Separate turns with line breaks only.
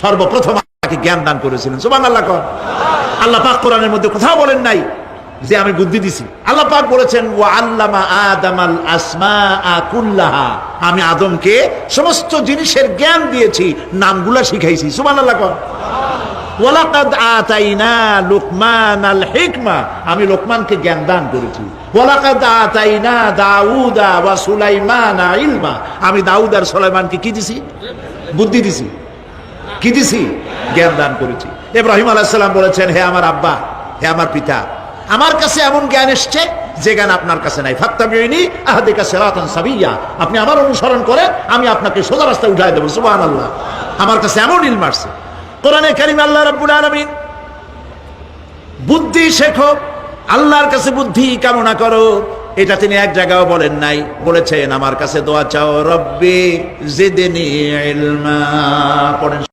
সর্বপ্রথম তাকে জ্ঞান দান করেছিলেন। সুবহানাল্লাহ। আল্লাহ পাক কোরআনের মধ্যে কোথাও বলেন নাই যে আমি বুদ্ধি দিছি। আল্লাহ পাক বলেছেন ওয়া আল্লামা আদামাল আসমাআ কুল্লাহা, আমি আদমকে সমস্ত জিনিসের জ্ঞান দিয়েছি, নামগুলা শিখাইছি। সুবহানাল্লাহ। ওয়ালাকাদ আতাইনা লুকমানাল হিকমা, আমি লোকমানকে জ্ঞান দান করেছি। ওয়ালাকাদ আতাইনা দাউদা ওয়া সুলাইমানা ইলমা, আমি দাউদ আর সুলাইমানকে কি দিছি? বুদ্ধি দিছি। কি দিছি? জ্ঞান দান করেছি। ইব্রাহিম আলাইহিস সালাম বলেছেন, হে আমার আব্বা, হে আমার পিতা, আমার কাছে এমন জ্ঞান এসছে যে জ্ঞান আপনার কাছে নাই। ফাত্তাবিউনি আহদিকা সিরাতান সাবিয়্যা, আপনি আমার অনুসরণ করেন, আমি আপনাকে সোজা রাস্তায় উঠাই দেব। সুবহানাল্লাহ। আমার কাছে এমন ইলম আসছে। কোরআনে কারীমে আল্লাহ রাব্বুল আলামিন বুদ্ধি শেখো, আল্লাহর কাছে বুদ্ধি কামনা করো, এটা তিনি এক জায়গাও বলেন নাই। বলেছেন আমার কাছে দোয়া চাও, রব্বি জিদনি ইলমা। পড়েন।